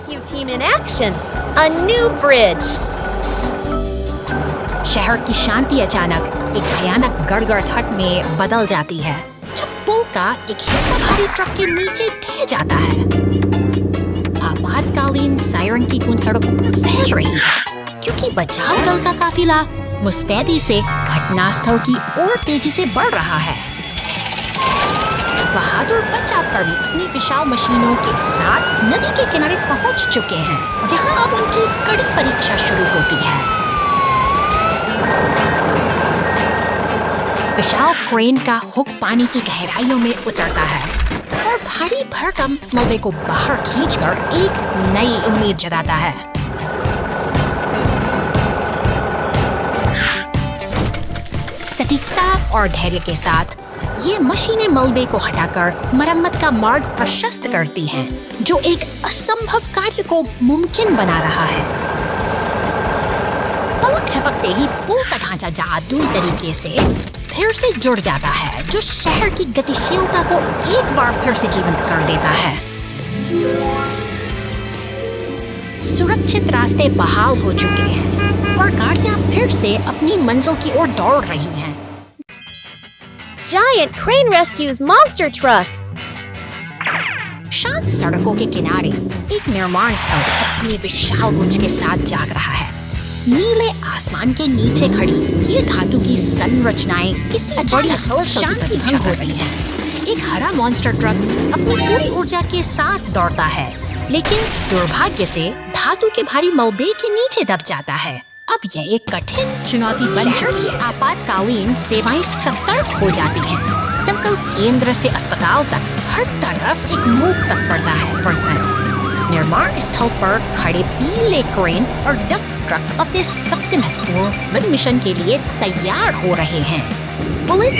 rescue team in action. A new bridge. शहर की शांति अचानक एक भयानक गड़गड़ाहट में बदल जाती है जब पुल का एक हिस्सा भारी ट्रक के नीचे ढह जाता है। आपातकालीन सायरन की गूंज सड़कों पर फैल रही है क्योंकि बचाव दल का काफिला मुस्तैदी से घटनास्थल की ओर तेजी से बढ़ रहा है। बहादुर बचावकर्मी अपनी विशाल मशीनों के साथ नदी के किनारे पहुंच चुके हैं, जहां अब उनकी कड़ी परीक्षा शुरू होती है। विशाल क्रेन का हुक पानी की गहराइयों में उतरता है और भारी भरकम मलबे को बाहर खींचकर एक नई उम्मीद जगाता है। सटीकता और धैर्य के साथ ये मशीनें मलबे को हटाकर मरम्मत का मार्ग प्रशस्त करती हैं, जो एक असंभव कार्य को मुमकिन बना रहा है। पलक झपकते ही पुल का ढांचा जादुई तरीके से फिर से जुड़ जाता है, जो शहर की गतिशीलता को एक बार फिर से जीवंत कर देता है। सुरक्षित रास्ते बहाल हो चुके हैं और गाड़ियां फिर से अपनी मंजिल की ओर दौड़ रही हैं। Giant crane rescues monster truck. शांत सड़कों के किनारे एक निर्माण स्थल अपनी विशाल गूंज के साथ जाग रहा है। नीले आसमान के नीचे खड़ी ये धातु की संरचनाएं किसी बड़ी शांति भंग हो रही हैं। एक हरा मॉन्स्टर ट्रक अपनी पूरी ऊर्जा के साथ दौड़ता है, लेकिन दुर्भाग्य से धातु के भारी मलबे के नीचे दब जाता है। अब यह एक कठिन चुनौती बन चुकी है। आपातकालीन सेवाएं सतर्क हो जाती हैं। दमकल केंद्र से अस्पताल तक हर तरफ एक मूक तक पड़ता है। निर्माण स्थल पर खड़े पीले क्रेन और डंप ट्रक अपने सबसे महत्वपूर्ण मिशन के लिए तैयार हो रहे हैं। पुलिस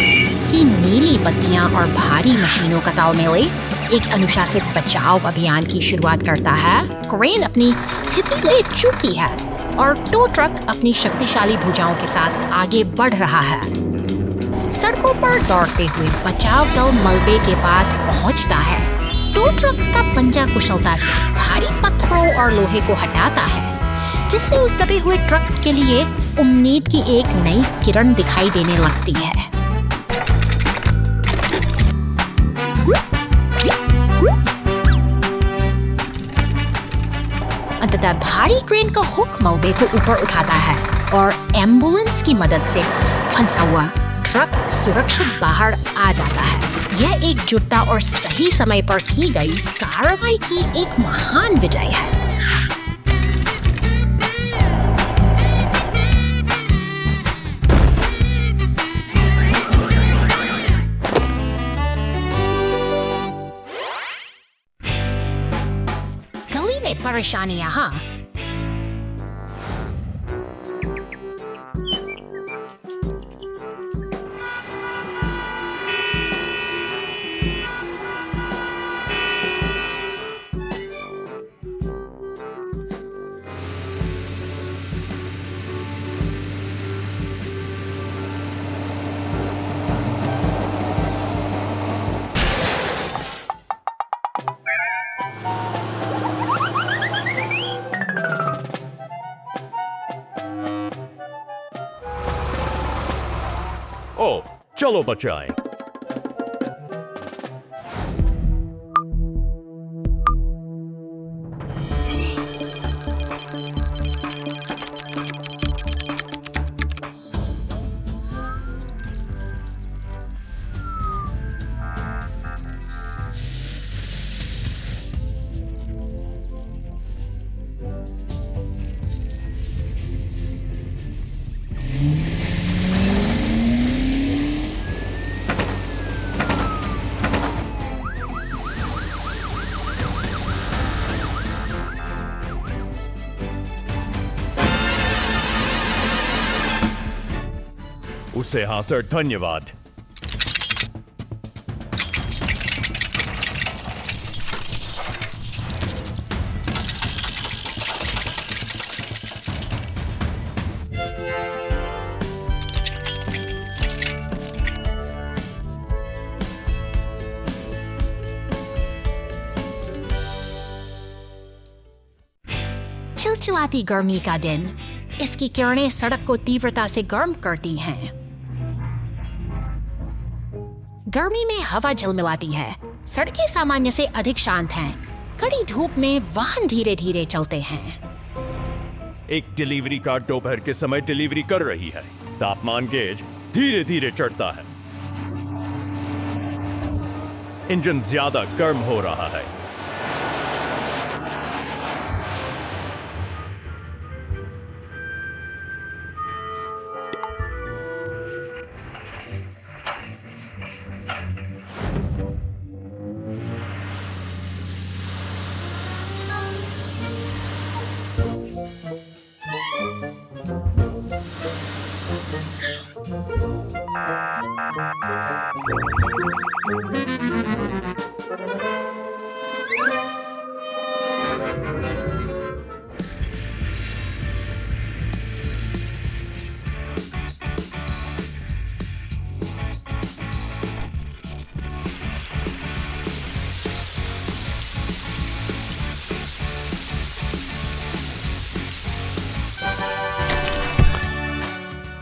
की नीली बत्तियां और भारी मशीनों का तालमेल एक अनुशासित बचाव अभियान की शुरुआत करता है। क्रेन अपनी स्थिति ले चुकी है और टो ट्रक अपनी शक्तिशाली भुजाओं के साथ आगे बढ़ रहा है। सड़कों पर दौड़ते हुए बचाव दल मलबे के पास पहुंचता है। टो ट्रक का पंजा कुशलता से भारी पत्थरों और लोहे को हटाता है, जिससे उस दबे हुए ट्रक के लिए उम्मीद की एक नई किरण दिखाई देने लगती है। अंततः भारी क्रेन का हुक मलबे को ऊपर उठाता है और एम्बुलेंस की मदद से फंसा हुआ ट्रक सुरक्षित बाहर आ जाता है। यह एकजुटता और सही समय पर की गई कार्रवाई की एक महान विजय है। गली में परेशानी यहाँ। ओ, चलो बचाएं। उसे हाँ सर, धन्यवाद। चिलचिलाती गर्मी का दिन, इसकी किरणें सड़क को तीव्रता से गर्म करती हैं। गर्मी में हवा झिलमिलाती है, सड़कें सामान्य से अधिक शांत हैं। कड़ी धूप में वाहन धीरे धीरे चलते हैं। एक डिलीवरी कार दोपहर के समय डिलीवरी कर रही है। तापमान गेज धीरे धीरे चढ़ता है। इंजन ज्यादा गर्म हो रहा है।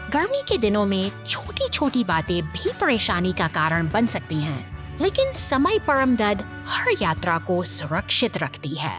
गर्मी के दिनों में छोटी छोटी बातें भी परेशानी का कारण बन सकती हैं, लेकिन समय परमदद हर यात्रा को सुरक्षित रखती है।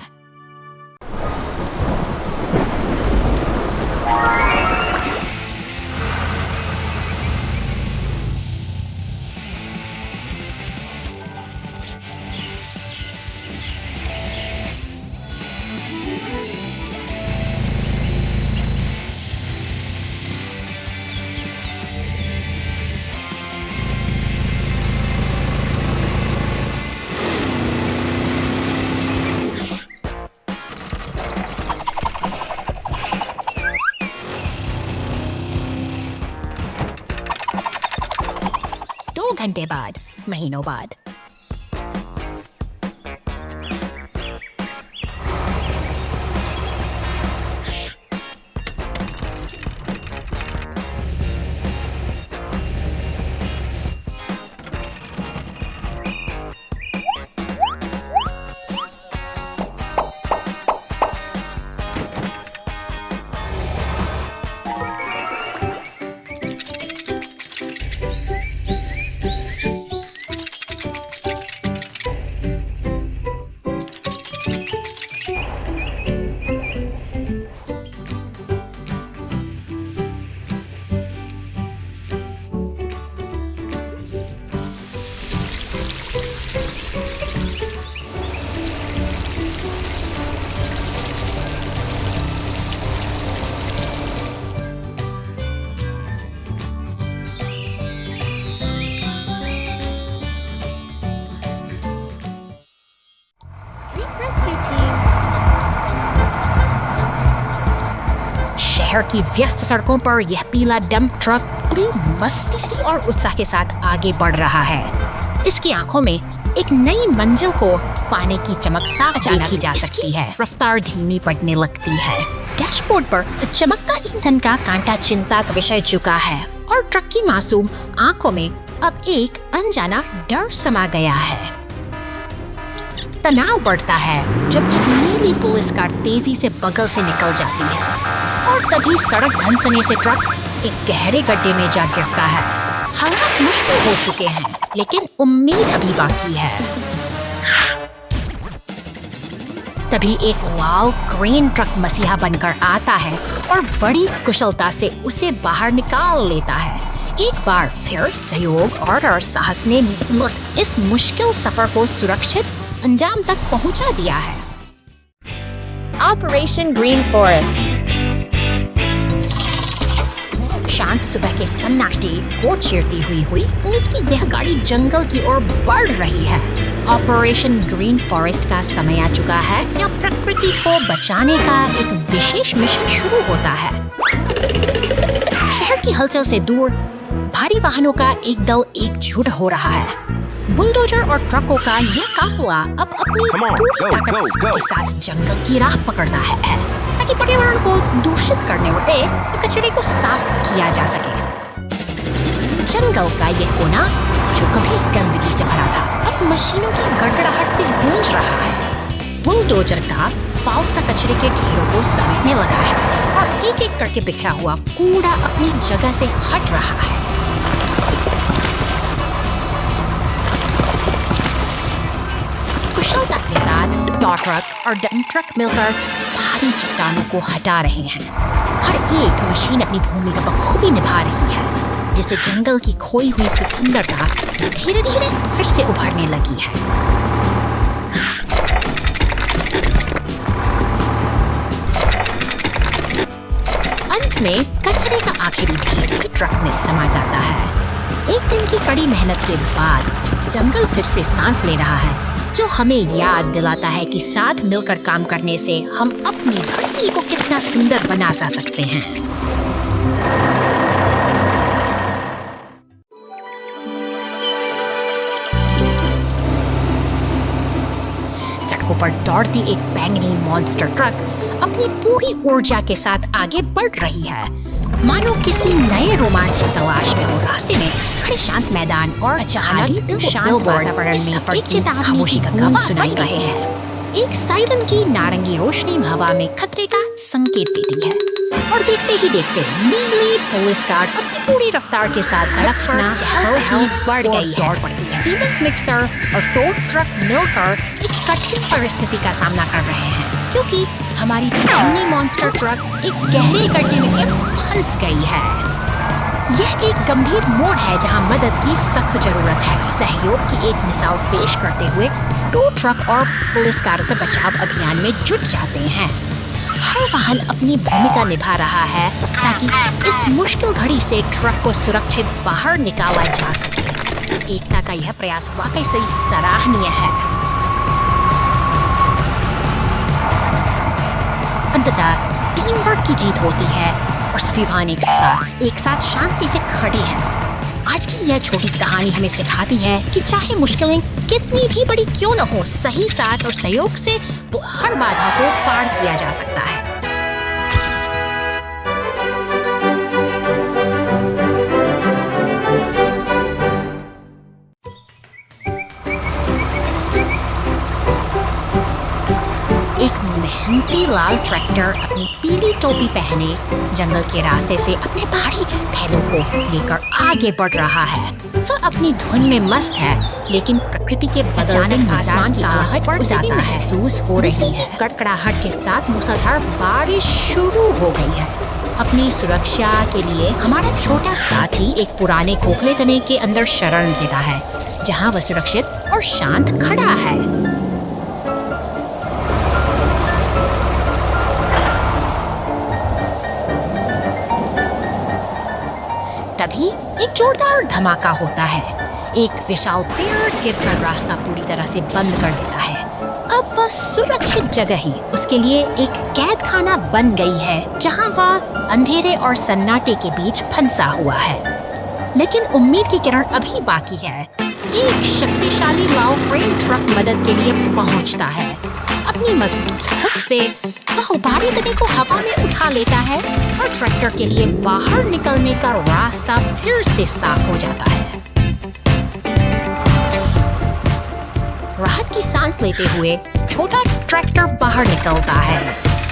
घंटे बाद, महीनों बाद। शहर की व्यस्त सड़कों पर यह पीला डंप ट्रक पूरी मस्ती से और उत्साह के साथ आगे बढ़ रहा है। इसकी आंखों में एक नई मंजिल को पाने की चमक साफ देखी जा सकती है। रफ्तार धीमी पड़ने लगती है। डैशबोर्ड पर चमकता ईंधन का कांटा चिंता का विषय चुका है और ट्रक की मासूम आंखों में अब एक अनजाना डर समा गया है। तनाव बढ़ता है जब एक नीली पुलिस कार तेजी से बगल से निकल जाती है और तभी सड़क धंसने से ट्रक एक गहरे गड्ढे में जा गिरता है। हालात मुश्किल हो चुके हैं, लेकिन उम्मीद अभी बाकी है। तभी एक लाल क्रेन ट्रक मसीहा बनकर आता है और बड़ी कुशलता से उसे बाहर निकाल लेता है। एक बार फिर सहयोग और साहस ने इस मुश्किल सफर को सुरक्षित अंजाम तक पहुंचा दिया है। Operation green forest. शांत सुबह के सन्नाटे को चीरती हुई पुलिस की यह गाड़ी जंगल की ओर बढ़ रही है। ऑपरेशन ग्रीन फॉरेस्ट का समय आ चुका है। यहाँ प्रकृति को बचाने का एक विशेष मिशन शुरू होता है। शहर की हलचल से दूर भारी वाहनों का एक दल एकजुट हो रहा है। बुलडोजर और ट्रकों का यह काफिला अब अपनी पूरी ताकत के साथ जंगल की राह पकड़ता है ताकि पर्यावरण को दूषित करने वाले कचरे को साफ किया जा सके। जंगल का यह कोना जो कभी गंदगी से भरा था अब मशीनों की गड़गड़ाहट से गूंज रहा है। बुलडोजर का फालसा कचरे के ढेरों को समेटने लगा है और एक एक करके बिखरा हुआ कूड़ा अपनी जगह से हट रहा है। कुशलता के साथ टॉ ट्रक और डंप ट्रक मिलकर भारी चट्टानों को हटा रहे हैं। हर एक मशीन अपनी भूमिका बखूबी निभा रही है, जिससे जंगल की खोई हुई सी सुंदरता धीरे धीरे फिर से उभरने लगी है। अंत में कचरे का आखिरी ढेर भी ट्रक में समा जाता है। एक दिन की कड़ी मेहनत के बाद जंगल फिर से सांस ले रहा है, जो हमें याद दिलाता है कि साथ मिलकर काम करने से हम अपनी धरती को कितना सुंदर बना सकते हैं। सड़कों पर दौड़ती एक बैंगनी मॉन्स्टर ट्रक अपनी पूरी ऊर्जा के साथ आगे बढ़ रही है, मानो किसी नए रोमांच की तलाश में हो। रास्ते में खड़े शांत मैदान और अचानक शांत वातावरण में एक खामोशी का गम सुनाई रहे हैं। एक सायरन की नारंगी रोशनी हवा में खतरे का संकेत देती है और देखते ही देखते नीली पुलिस कार अपनी पूरी रफ्तार के साथ सड़क पर चहल-पहल बढ़ गई है। सीमेंट मिक्सर और टो ट्रक मिलकर एक कठिन परिस्थिति का सामना कर रहे हैं, क्योंकि हमारी पुरानी मॉन्स्टर ट्रक एक गहरे गड्ढे में फंस गई है। यह एक गंभीर मोड़ है जहां मदद की सख्त जरूरत है। सहयोग की एक मिसाल पेश करते हुए टो ट्रक और पुलिस कार से बचाव अभियान में जुट जाते हैं। हर वाहन अपनी भूमिका निभा रहा है ताकि इस मुश्किल घड़ी से ट्रक को सुरक्षित बाहर निकाला जा सके। एकता का यह प्रयास वाकई से सराहनीय है। अंततः टीम वर्क की जीत होती है और सभी वाहन एक साथ शांति से खड़े हैं। आज की यह छोटी सी कहानी हमें सिखाती है कि चाहे मुश्किलें कितनी भी बड़ी क्यों न हो, सही साथ और सहयोग से हर बाधा को पार किया जा सकता है। एक मेहनती लाल ट्रैक्टर अपनी पीली टोपी पहने जंगल के रास्ते से अपने भारी थैलों को लेकर आगे बढ़ रहा है। वह अपनी धुन में मस्त है, लेकिन प्रकृति के अचानक आसमान की आहट उजाता महसूस हो रही है। कड़कड़ाहट के साथ मूसलाधार बारिश शुरू हो गई है। अपनी सुरक्षा के लिए हमारा छोटा साथी एक पुराने खोखले तने के अंदर शरण लेता है, जहां वह सुरक्षित और शांत खड़ा है। तभी एक जोरदार धमाका होता है। एक विशाल पेड़ गिरकर रास्ता पूरी तरह से बंद कर देता है। अब वह सुरक्षित जगह ही उसके लिए एक कैद खाना बन गई है, जहां वह अंधेरे और सन्नाटे के बीच फंसा हुआ है। लेकिन उम्मीद की किरण अभी बाकी है। एक शक्तिशाली लाल फ्रेम ट्रक मदद के लिए पहुंचता है। अपनी मजबूत हुक से वह उभारी तने को हवा में उठा लेता है और ट्रैक्टर के लिए बाहर निकलने का रास्ता फिर से साफ हो जाता है। राहत की सांस लेते हुए छोटा ट्रैक्टर बाहर निकलता है।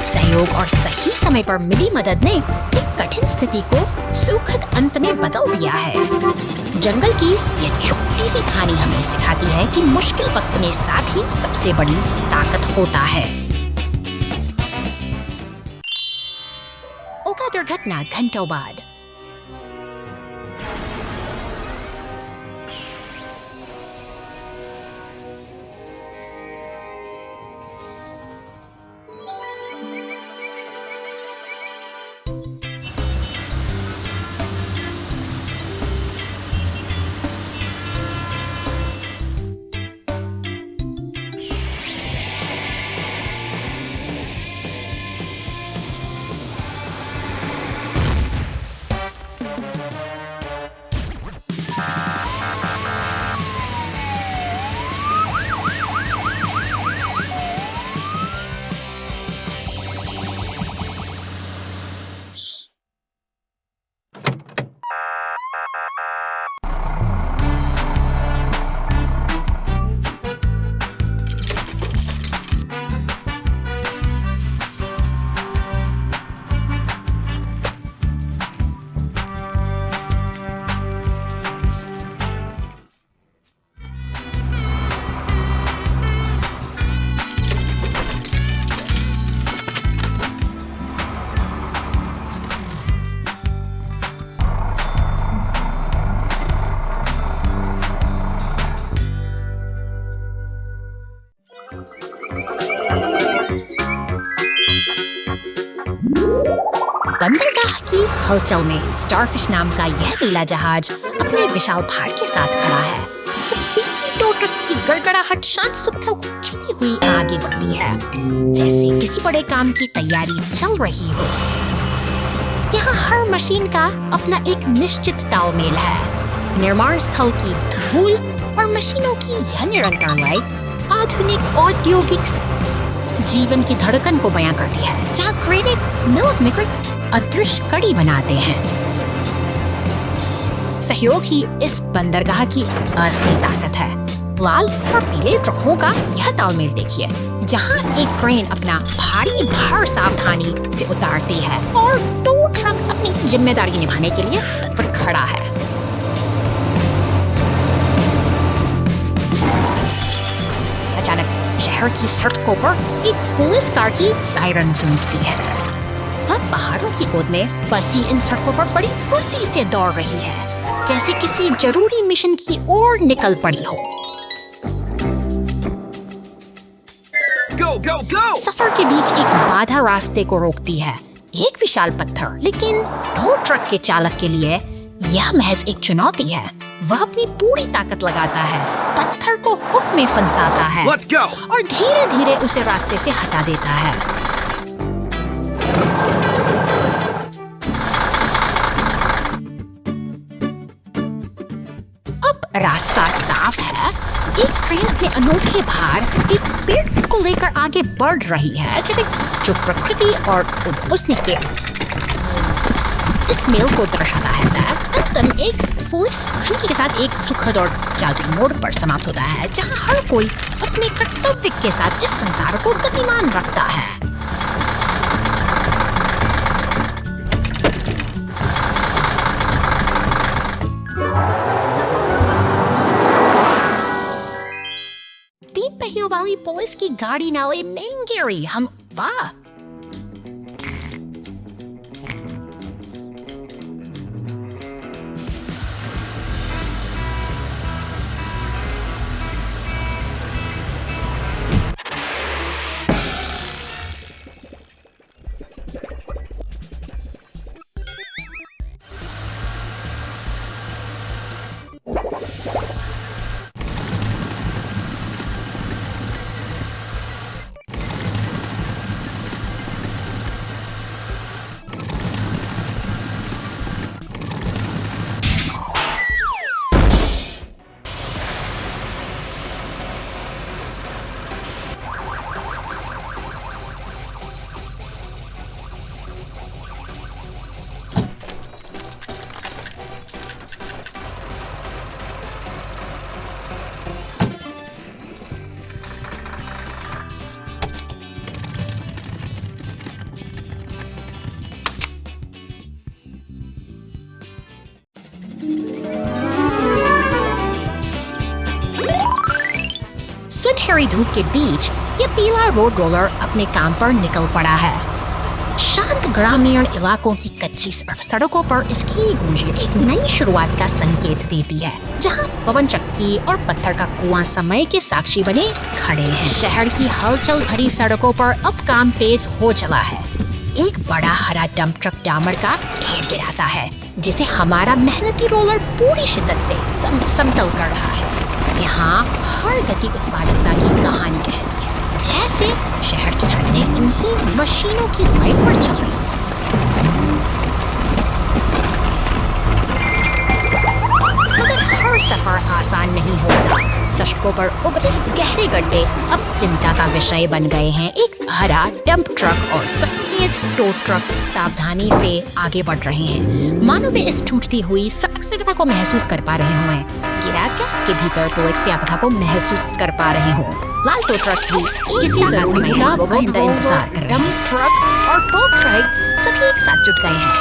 सहयोग और सही समय पर मिली मदद ने एक कठिन स्थिति को सुखद अंत में बदल दिया है। जंगल की यह छोटी सी कहानी हमें सिखाती है कि मुश्किल वक्त में साथ ही सबसे बड़ी ताकत होता है। ओका दुर्घटना घंटों बाद। बंदरगाह की हलचल में स्टारफिश नाम का यह नीला जहाज अपने विशाल भार के साथ खड़ा है। तो पीली टो ट्रक की गड़गड़ाहट शांत सुबह को चलती हुई आगे बढ़ती है, जैसे किसी बड़े काम की तैयारी चल रही हो। यहाँ हर मशीन का अपना एक निश्चित तालमेल है। निर्माण स्थल की धूल और मशीनों की यह निरंतर लय आधुनिक औद्योगिक जीवन की धड़कन को बयां करती है, जहाँ ग्रेडेड मिल्क मेकर अदृश्य कड़ी बनाते हैं। सहयोग ही इस बंदरगाह की असली ताकत है। लाल और पीले ट्रकों का यह तालमेल देखिए, जहाँ एक क्रेन अपना भारी भार सावधानी से उतारती है और टो ट्रक अपनी जिम्मेदारी निभाने के लिए तत्पर खड़ा है। अचानक शहर की सड़कों पर एक पुलिस कार की सायरन गूंजती है। वह पहाड़ों की गोद में बसी इन सड़कों पर बड़ी फुर्ती से दौड़ रही है, जैसे किसी जरूरी मिशन की ओर निकल पड़ी हो। Go, go, go! सफर के बीच एक बाधा रास्ते को रोकती है, एक विशाल पत्थर। लेकिन टो ट्रक के चालक के लिए यह महज एक चुनौती है। वह अपनी पूरी ताकत लगाता है, पत्थर को हुक में फंसाता है Let's go! और धीरे धीरे उसे रास्ते से हटा देता है। अब रास्ता साफ है। एक ट्रेन अपने अनोखे भार एक पेड़ को लेकर आगे बढ़ रही है, जो प्रकृति और उसने के इस मेल को दर्शाता है। अंतम एक पुलिस के साथ एक सुखद और जादुई मोड़ पर समाप्त होता है, जहां हर कोई अपने कर्तव्य के साथ इस संसार को गतिमान रखता है। तीन पहियों वाली पुलिस की गाड़ी नाले मेंगेरी हम वाह। सुनहरी धूप के बीच ये पीला रोड रोलर अपने काम पर निकल पड़ा है। शांत ग्रामीण इलाकों की कच्ची सड़कों पर इसकी गूंज एक नई शुरुआत का संकेत देती है, जहां पवन चक्की और पत्थर का कुआं समय के साक्षी बने खड़े हैं। शहर की हलचल भरी सड़कों पर अब काम तेज हो चला है। एक बड़ा हरा डंप ट्रक डामर का ढेर गिराता है, जिसे हमारा मेहनती रोलर पूरी शिद्दत से समतल कर रहा है। यहाँ हर गति उत्पादकता की कहानी कहती है, जैसे शहर की धड़कनें इन्हीं मशीनों की लाइन पर चल रही हैं। मगर हर सफर आसान नहीं होता। सड़कों पर उभरे गहरे गड्ढे अब चिंता का विषय बन गए हैं। एक हरा डंप ट्रक और सफेद टो ट्रक सावधानी से आगे बढ़ रहे हैं, मानो वे इस टूटती हुई सड़क को महसूस कर पा रहे हों कि रास्ते के भीतर तो एक यात्रा को महसूस कर पा रहे हों। लाल टो ट्रक भी किसी समय का बहुत इंतजार कर रहे हैं। डंप ट्रक और टो ट्रक सभी एक साथ जुट गए हैं।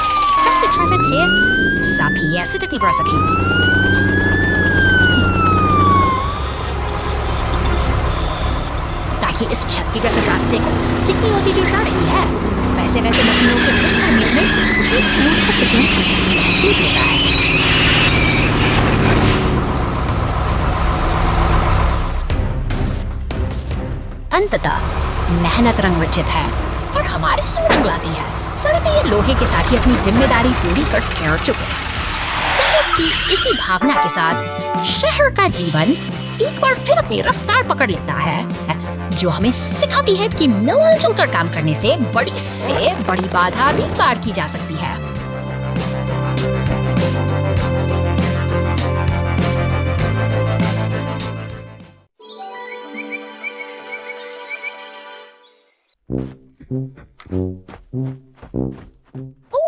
सबसे ट्रैफिक है सभी ऐसे तक बढ़ सके, ताकि इस क्षतिग्रस्त रास्ते को जितनी होती जो जा रही है, वैसे वैसे मशीनों के इस तालमेल में एक झूठ का सुकून महसूस होता है। अंततः मेहनत रंग रचित है और हमारे सो रंग लाती है। सड़कें ये लोहे के साथ ही अपनी जिम्मेदारी पूरी कर ठहर चुके हैं। शहर की इसी भावना के साथ शहर का जीवन एक बार फिर अपनी रफ्तार पकड़ लेता है, जो हमें सिखाती है कि मिलजुल कर काम करने से बड़ी बाधा भी पार की जा सकती है।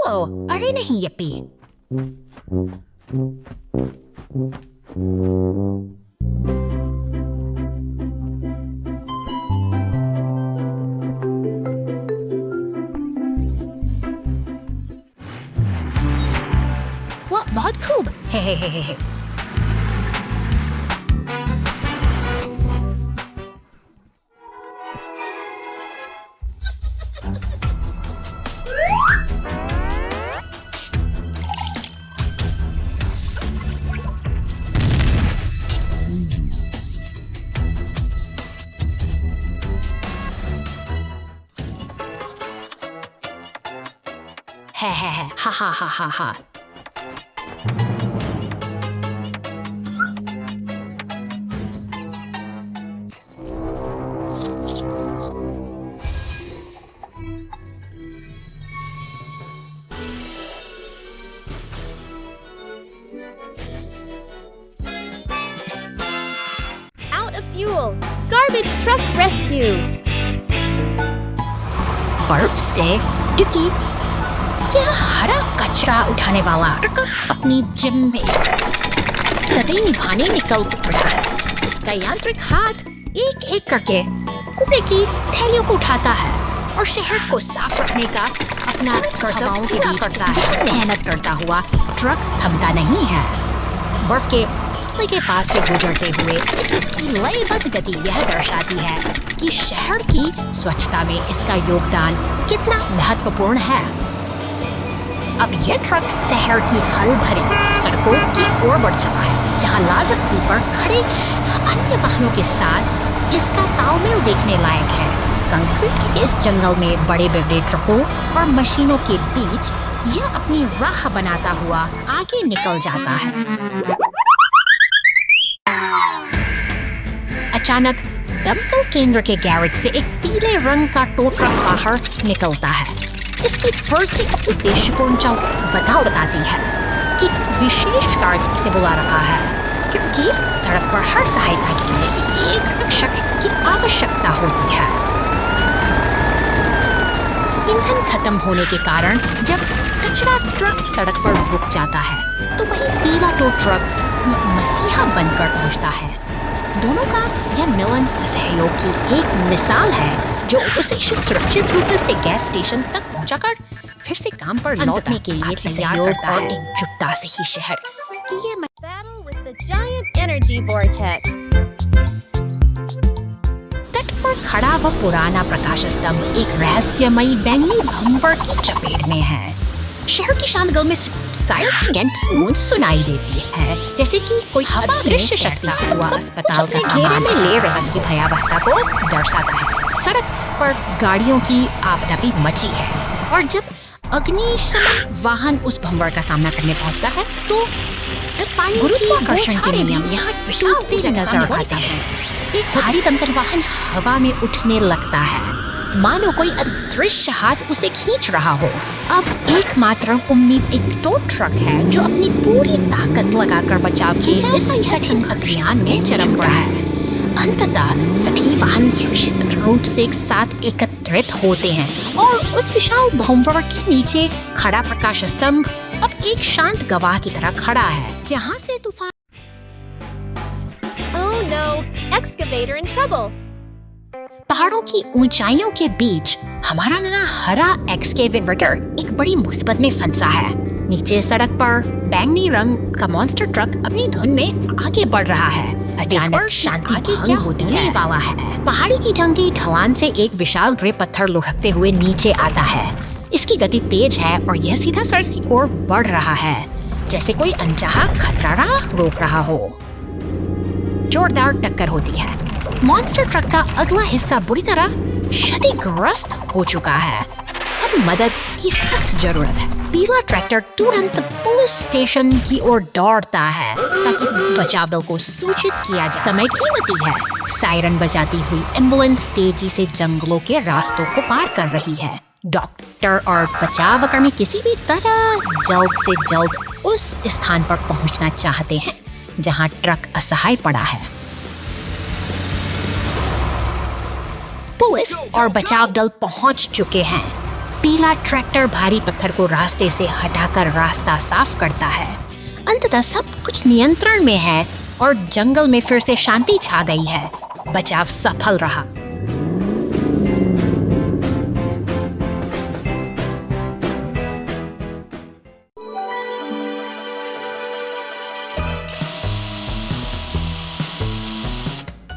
ओह, अरे नहीं यप्पी। वाह, बहुत खूब। हे। है, हा। Out of fuel. Garbage truck rescue. बर्फ से टिकी क्या हरा कचरा उठाने वाला ट्रक अपनी जिम में सदैव निभाने निकल पड़ा है। इसका यांत्रिक हाथ एक एक करके कूड़े की थैलियों को उठाता है और शहर को साफ रखने का अपना कर्तव्य के बीच करता है। मेहनत करता हुआ ट्रक थमता नहीं है। बर्फ के पुतले के पास से गुजरते हुए इसकी लयबद्ध गति यह दर्शाती है कि शहर की स्वच्छता में इसका योगदान कितना महत्वपूर्ण है। अब यह ट्रक शहर की हल भरी सड़कों की ओर बढ़ चला है, जहां लाल बत्ती पर खड़े अन्य वाहनों के साथ इसका तालमेल देखने लायक है। कंक्रीट के इस जंगल में बड़े बड़े ट्रकों और मशीनों के बीच यह अपनी राह बनाता हुआ आगे निकल जाता है। अचानक दमकल केंद्र के गैरेज से एक पीले रंग का टो ट्रक बाहर निकलता है। इसकी बढ़ती उद्देश्यपूर्ण चल बताती है कि विशेष कार्य इसे बुला रहा है, क्योंकि सड़क पर हर सहायता के लिए एक रक्षक की आवश्यकता होती है। ईंधन खत्म होने के कारण जब कचरा ट्रक सड़क पर रुक जाता है, तो वही पीला टो ट्रक मसीहा बनकर पहुंचता है। दोनों का यह मिलन सहयोग की एक मिसाल है, जो उसे सुरक्षित रूप से गैस स्टेशन तक पहुंचाकर फिर से काम पर लौटने के लिए सहयोग और एकजुटता से ही शहर की ये Battle with the giant energy vortex. तट पर खड़ा वह पुराना प्रकाश स्तंभ एक रहस्यमयी बैंगनी भंवर की चपेट में है। शहर की शांत गल में साइड की घंटी गूंज सुनाई देती है, जैसे कि कोई अदृश्य शक्ति से हुआ अस्पताल का सामान में ले रही की भयावहता को दर्शाता है। सड़क पर गाड़ियों की आपदा भी मची है, और जब अग्निशमन वाहन उस भंवर का सामना करने पहुंचता है, तो गुरुत्वाकर्षण के नियम यहाँ टूटते नजर आते हैं। एक भारी दमकल वाहन हवा में उठने लगता है, मानो कोई अदृश्य हाथ उसे खींच रहा हो। अब एकमात्र उम्मीद एक टो ट्रक है, जो अपनी पूरी ताकत लगाकर बचाव के इस कठिन अभियान में चरम रहा है। अंततः सभी वाहन सुरक्षित रूप से एक साथ एकत्रित होते हैं, और उस विशाल भंवर के नीचे खड़ा प्रकाश स्तंभ अब एक शांत गवाह की तरह खड़ा है, जहाँ से तूफान। Oh no, excavator in trouble. पहाड़ों की ऊंचाइयों के बीच हमारा नया हरा एक्सकेवेटर एक बड़ी मुसीबत में फंसा है। नीचे सड़क पर बैंगनी रंग का मॉन्स्टर ट्रक अपनी धुन में आगे बढ़ रहा है। अचानक शांति भंग होने वाला है। पहाड़ी की ढंगी ढलान से एक विशाल ग्रे पत्थर लुढ़कते हुए नीचे आता है। इसकी गति तेज है और यह सीधा सड़क की ओर बढ़ रहा है, जैसे कोई अनचाहा खतरा रोक रहा हो। जोरदार टक्कर होती है। मॉन्स्टर ट्रक का अगला हिस्सा बुरी तरह क्षतिग्रस्त हो चुका है। अब उनकी मदद की सख्त जरूरत है। पीला ट्रैक्टर तुरंत पुलिस स्टेशन की ओर दौड़ता है ताकि बचाव दल को सूचित किया जाए। समय कीमती है। सायरन बजाती हुई एम्बुलेंस तेजी से जंगलों के रास्तों को पार कर रही है। डॉक्टर और बचाव कर्मी किसी भी तरह जल्द से जल्द उस स्थान पर पहुंचना चाहते हैं जहां ट्रक असहाय पड़ा है। पुलिस और बचाव दल पहुंच चुके हैं। पीला ट्रैक्टर भारी पत्थर को रास्ते से हटाकर रास्ता साफ करता है। अंततः सब कुछ नियंत्रण में है और जंगल में फिर से शांति छा गई है। बचाव सफल रहा।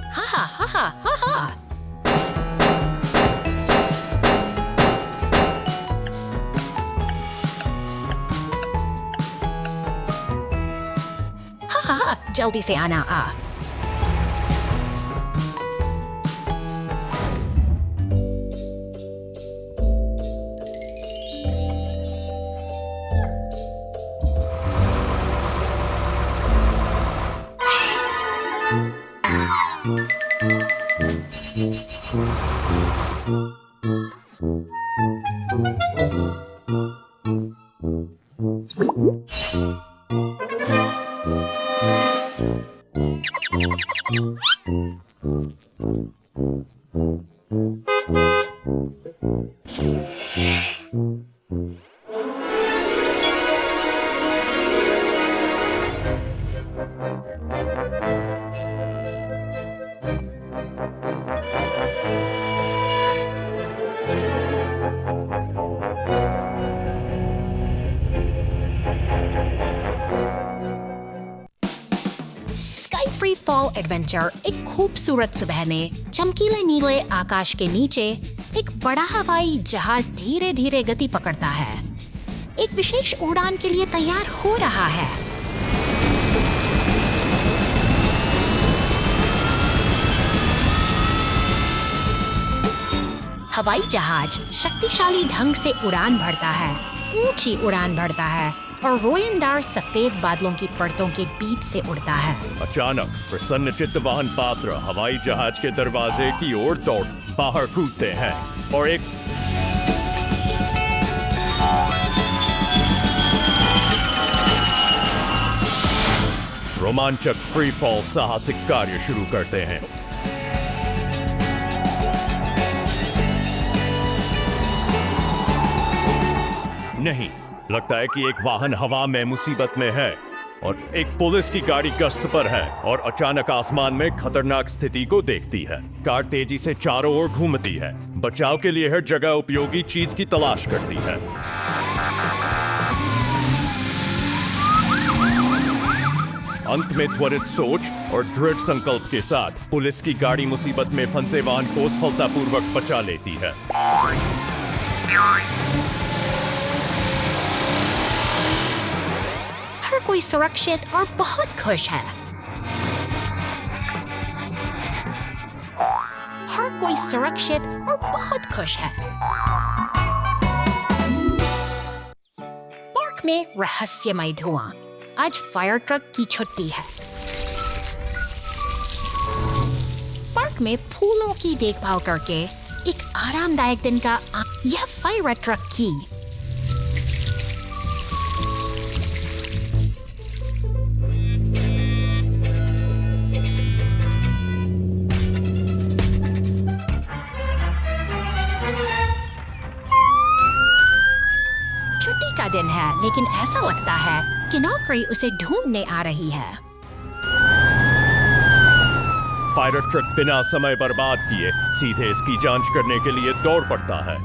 हा हा हा हा हा। हाँ, जल्दी से आना आ। फ्री फॉल एडवेंचर एक खूबसूरत सुबह में चमकीले नीले आकाश के नीचे एक बड़ा हवाई जहाज धीरे धीरे गति पकड़ता है। एक विशेष उड़ान के लिए तैयार हो रहा है। हवाई जहाज शक्तिशाली ढंग से उड़ान भरता है, ऊंची उड़ान भरता है और रोयनदार सफेद बादलों की परतों के बीच से उड़ता है। अचानक प्रसन्नचित्त वाहन पात्र हवाई जहाज के दरवाजे की ओर दौड़ बाहर कूदते हैं और एक रोमांचक फ्री फॉल साहसिक कार्य शुरू करते हैं। नहीं, लगता है कि एक वाहन हवा में मुसीबत में है और एक पुलिस की गाड़ी गश्त पर है और अचानक आसमान में खतरनाक स्थिति को देखती है। कार तेजी से चारों ओर घूमती है, बचाव के लिए हर जगह उपयोगी चीज की तलाश करती है। अंत में त्वरित सोच और दृढ़ संकल्प के साथ पुलिस की गाड़ी मुसीबत में फंसे वाहन को सफलतापूर्वक बचा लेती है। हर कोई सुरक्षित और बहुत खुश है। हर कोई सुरक्षित और बहुत खुश है। पार्क में रहस्यमय धुआं। आज फायर ट्रक की छुट्टी है। पार्क में फूलों की देखभाल करके एक आरामदायक दिन का यह फायर ट्रक की छुट्टी का दिन है, लेकिन ऐसा लगता है कि नौकरी उसे ढूंढने आ रही है। फायर ट्रक बिना समय बर्बाद किए सीधे इसकी जांच करने के लिए दौड़ पड़ता है।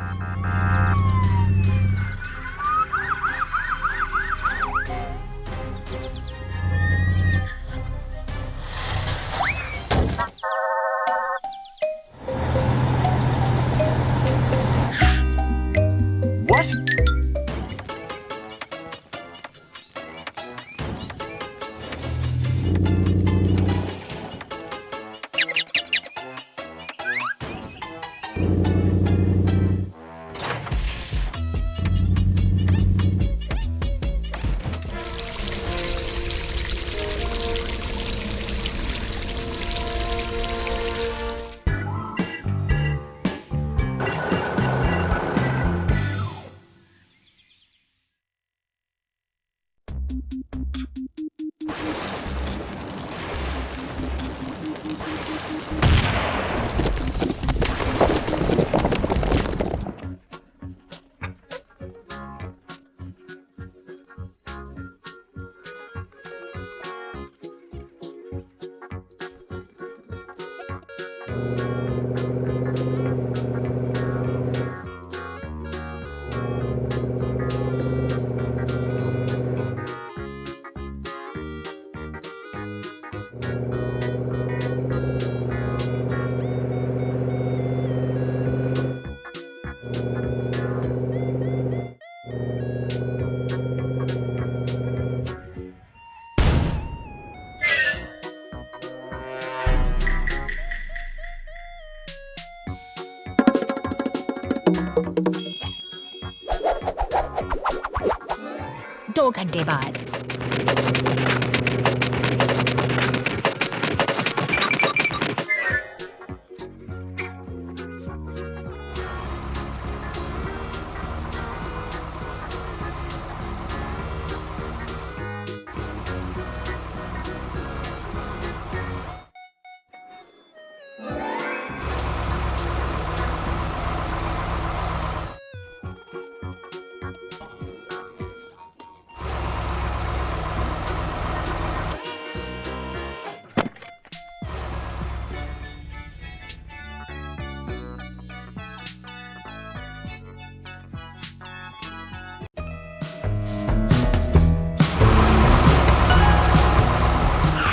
2 घंटे बाद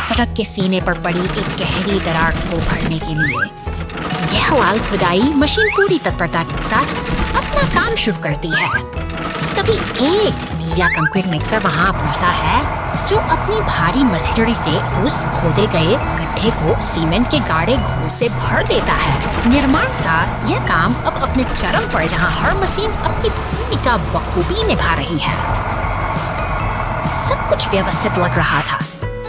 सड़क के सीने पर पड़ी एक गहरी दरार को भरने के लिए यह लाल खुदाई मशीन पूरी तत्परता के साथ अपना काम शुरू करती है। तभी एक नीला कंक्रीट मिक्सर वहां पहुंचता है जो अपनी भारी मशीनरी से उस खोदे गए गड्ढे को सीमेंट के गाढ़े घोल से भर देता है। निर्माण का यह काम अब अपने चरम पर जहां हर मशीन अपनी भूमिका बखूबी निभा रही है। सब कुछ व्यवस्थित लग रहा था,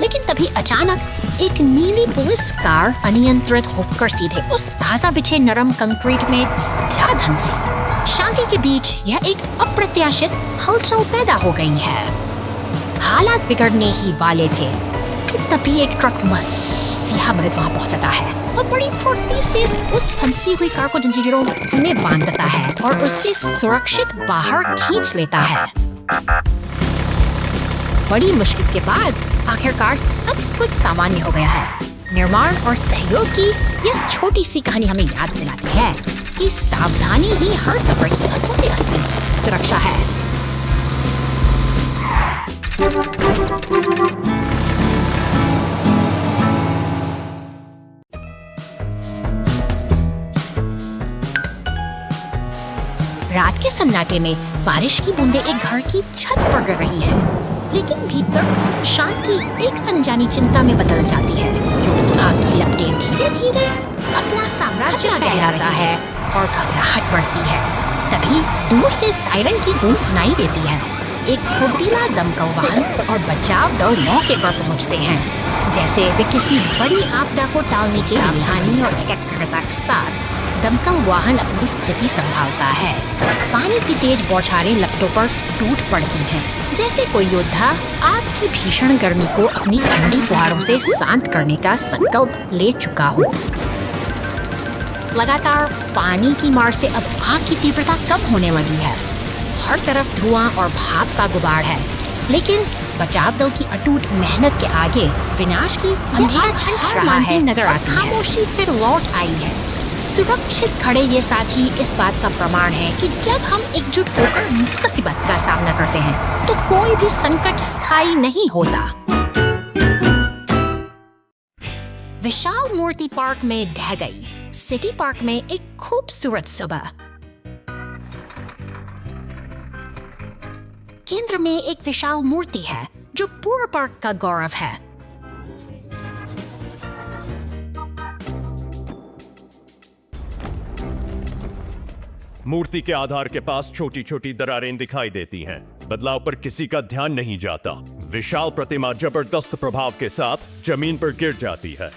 लेकिन तभी अचानक एक नीली पुलिस कार अनियंत्रित होकर सीधे उस ताजा बिछे नरम कंक्रीट में जा धंसी। शांति के बीच यह एक अप्रत्याशित हलचल पैदा हो गई है। हालात बिगड़ने ही वाले थे कि तभी एक ट्रक मसीहा मर्द वहां पहुंचता है और बड़ी फुर्ती से उस फंसी हुई कार को जंजीरों में बांधता है और उसे सुरक्षित बाहर खींच लेता है। बड़ी मुश्किल के बाद आखिरकार सब कुछ सामान्य हो गया है। निर्माण और सहयोग की यह छोटी सी कहानी हमें याद दिलाती है कि सावधानी ही हर सफर की असली सुरक्षा है। रात के सन्नाटे में बारिश की बूंदें एक घर की छत पर गिर रही है, लेकिन भीतर शांति एक अनजानी चिंता में बदल जाती है, क्योंकि आग की लपटें धीरे धीरे अपना साम्राज्य फैलाता है और घबराहट बढ़ती है। तभी दूर से सायरन की गूंज सुनाई देती है। एक फुर्तीला दमकल वाहन और बचाव दल मौके पर पहुंचते हैं, जैसे वे किसी बड़ी आपदा को टालने की सावधानी और एकाग्रता के साथ दमकल वाहन अपनी स्थिति संभालता है। पानी की तेज बौछारें लपटों पर टूट पड़ती हैं, जैसे कोई योद्धा आग की भीषण गर्मी को अपनी ठंडी फुहारों से शांत करने का संकल्प ले चुका हो। लगातार पानी की मार से अब आग की तीव्रता कम होने लगी है। हर तरफ धुआं और भाप का गुबार है, लेकिन बचाव दल की अटूट मेहनत के आगे विनाश की अंधेरा छंट रहा है नजर आती है। खामोशी फिर लौट आई है। सुरक्षित खड़े ये साथी इस बात का प्रमाण है कि जब हम एकजुट होकर मुसीबत का सामना करते हैं तो कोई भी संकट स्थायी नहीं होता। विशाल मूर्ति पार्क में ढह गई। सिटी पार्क में एक खूबसूरत सुबह। केंद्र में एक विशाल मूर्ति है जो पूरे पार्क का गौरव है। मूर्ति के आधार के पास छोटी छोटी दरारें दिखाई देती हैं। बदलाव पर किसी का ध्यान नहीं जाता। विशाल प्रतिमा जबरदस्त प्रभाव के साथ जमीन पर गिर जाती है।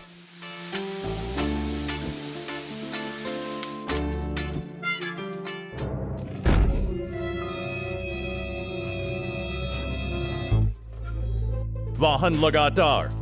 वाहन लगातार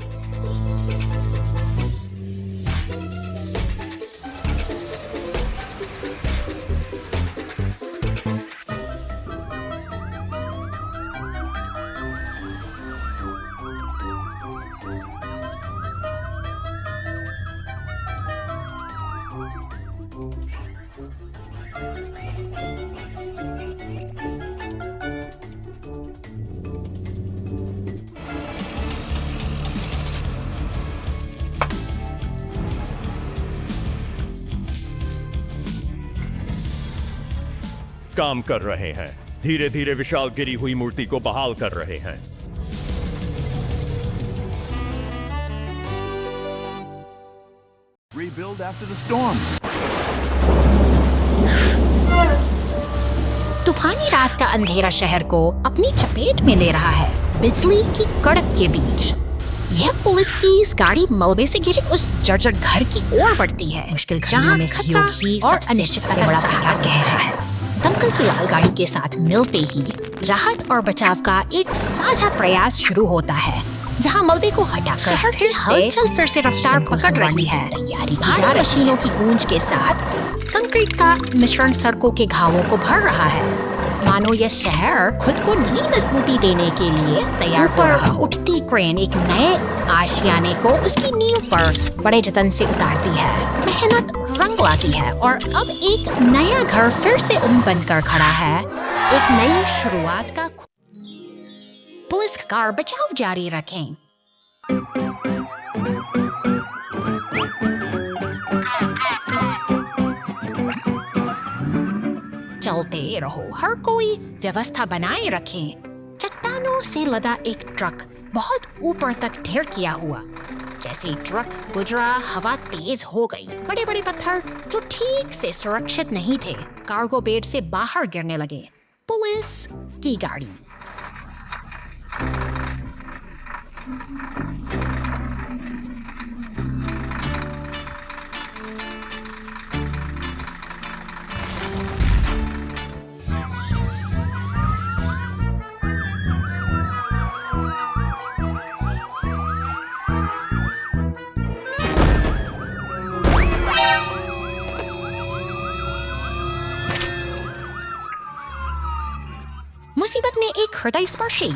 काम कर रहे हैं, धीरे धीरे विशाल गिरी हुई मूर्ति को बहाल कर रहे हैं। Rebuild after the storm. तूफानी रात का अंधेरा शहर को अपनी चपेट में ले रहा है, बिजली की कड़क के बीच। यह पुलिस की इस गाड़ी मलबे से घिरे उस जर्जर घर की ओर बढ़ती है, मुश्किल जहां में खतरा और अनिश्चितता का बड़ा सहारा कह रहा है। दमकल की लाल गाड़ी के साथ मिलते ही राहत और बचाव का एक साझा प्रयास शुरू होता है, जहां मलबे को हटाकर शहर की हलचल फिर से रफ्तार पकड़ रही है। तैयारी की जा रही मशीनों की गूंज के साथ कंक्रीट का मिश्रण सड़कों के घावों को भर रहा है, मानो यह शहर खुद को नई मजबूती देने के लिए तैयार हो रहा हो। उठती क्रेन एक नए आशियाने को उसकी नींव पर बड़े जतन से उतारती है। मेहनत रंग लाती है और अब एक नया घर फिर से बनकर खड़ा है, एक नई शुरुआत का। पुलिस कार बचाव जारी रखें। चलते रहो, हर कोई व्यवस्था बनाए रखें। चट्टानों से लदा एक ट्रक बहुत ऊपर तक ढेर किया हुआ। जैसे ही ट्रक गुजरा, हवा तेज हो गई। बड़े बड़े पत्थर जो ठीक से सुरक्षित नहीं थे कार्गो बेड से बाहर गिरने लगे। पुलिस की गाड़ी मुसीबत में एक हृदय स्पर्शी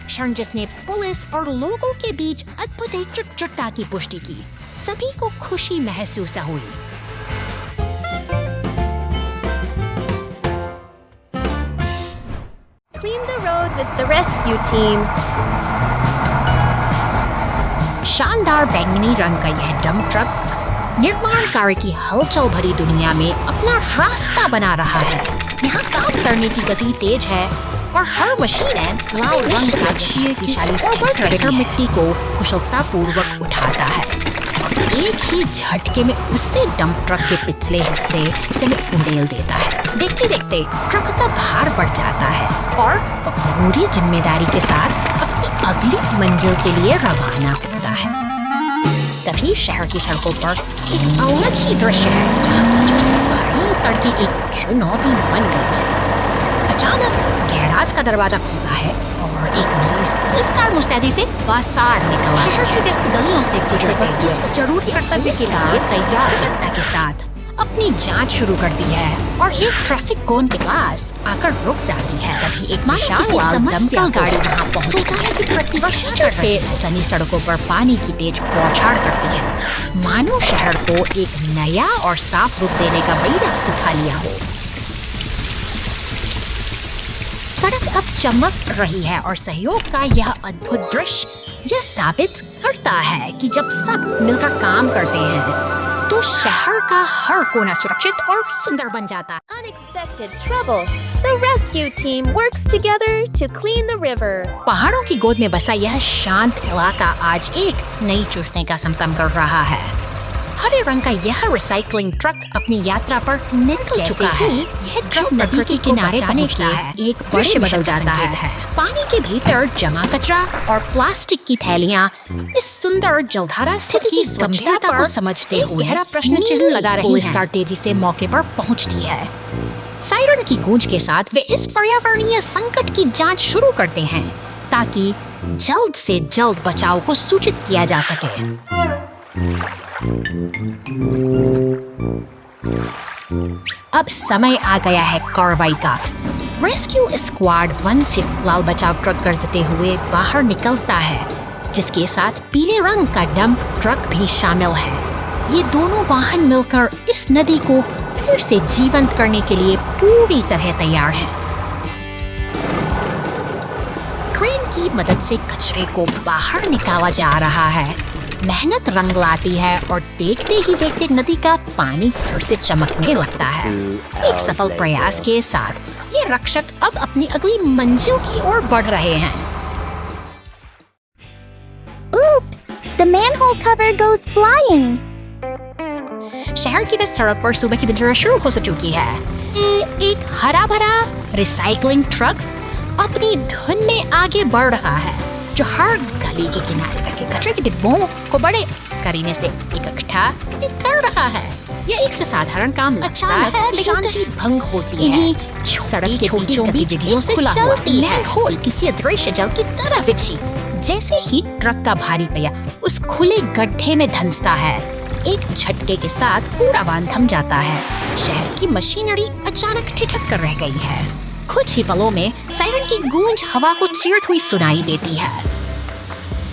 क्षण जिसने पुलिस और लोगों के बीच अद्भुत एकजुटता की पुष्टि की। सभी को खुशी महसूस हुई। Clean the road with the rescue team. शानदार बैंगनी रंग का यह डंप ट्रक निर्माण कार्य की हलचल भरी दुनिया में अपना रास्ता बना रहा है। यहाँ काम करने की गति तेज है और हर मशीन लाल रंग का ट्रैक्टर मिट्टी को कुशलता पूर्वक उठाता है। एक ही झटके में उससे डंप ट्रक के पिछले हिस्से में उड़ेल देता है। देखते देखते ट्रक का भार बढ़ जाता है और पूरी जिम्मेदारी के साथ अपनी अगली मंजिल के लिए रवाना होता है। तभी शहर की सड़कों पर एक अलग ही दृश्य है, जहाँ भारी सड़कें एक चुनौती बन गई है। अचानक गैराज का दरवाजा खुलता है और एक नीली पुलिस कार मुस्तैदी से बाहर निकला। शहर की व्यस्त गलियों से गुजरते किसी जरूरी कर्तव्य के लिए तैयार सतर्कता के साथ अपनी जांच शुरू करती है और एक ट्रैफिक कोन के पास आकर रुक जाती है। तभी एक विशाल दमकल गाड़ी वहां पहुंचती है कि प्रतिवर्षा से सनी सड़कों पर पानी की तेज बौछार करती है, मानो शहर को एक नया और साफ रूप देने का बड़ी वक्त दिखा लिया हो। सड़क अब चमक रही है और सहयोग का यह अद्भुत दृश्य यह साबित करता है कि जब सब मिलकर काम करते हैं तो शहर का हर कोना सुरक्षित और सुंदर बन जाता है। Unexpected trouble. The rescue team works together to clean the river. पहाड़ों की गोद में बसा यह शांत इलाका आज एक नई चुस्ने का संगम कर रहा है। हरे रंग का यह रिसाइकलिंग ट्रक अपनी यात्रा पर निकल चुका है। यह ट्रक नदी के किनारे पहुंचता है, एक दृश्य बदल जाता है। पानी के भीतर जमा कचरा और प्लास्टिक की थैलियां इस सुंदर जलधारा स्थिति की गंभीरता को समझते हुए गहरा प्रश्न चिन्ह लगा रही हैं। पुलिस कार तेजी से मौके पर पहुंचती है। सायरन की गूंज के साथ वे इस पर्यावरणीय संकट की जांच शुरू करते हैं ताकि जल्द से जल्द बचाव को सूचित किया जा सके। अब समय आ गया है कार्रवाई का। रेस्क्यू स्क्वाड 1 से लाल बचाव ट्रक गरजते हुए बाहर निकलता है, जिसके साथ पीले रंग का डंप ट्रक भी शामिल है। ये दोनों वाहन मिलकर इस नदी को फिर से जीवंत करने के लिए पूरी तरह तैयार हैं। क्रेन की मदद से कचरे को बाहर निकाला जा रहा है। मेहनत रंग लाती है और देखते ही देखते नदी का पानी फिर से चमकने लगता है। एक सफल प्रयास के साथ ये रक्षक अब अपनी अगली मंजिल की ओर बढ़ रहे हैं। Oops! The manhole cover goes flying! शहर की वह सड़क पर सुबह की दिनचर्या शुरू हो चुकी है। एक हरा भरा रिसाइकलिंग ट्रक अपनी धुन में आगे बढ़ रहा है, जो हर गली के किनारे रखे कचरे के डिब्बों को बड़े करीने से इकट्ठा कर रहा है। यह एक से साधारण काम लगता है, लेकिन शांति भंग होती है। सड़क के बीचों बीच गड्ढों से चलती है, होल किसी अदृश्य जल की तरह बिछी। जैसे ही ट्रक का भारी पहिया उस खुले गड्ढे में धंसता है, एक झटके के साथ पूरा वाहन थम जाता है। शहर की मशीनरी अचानक ठिठक कर रह गई है। कुछ ही पलों में सायरन की गूंज हवा को चीरती हुई सुनाई देती है।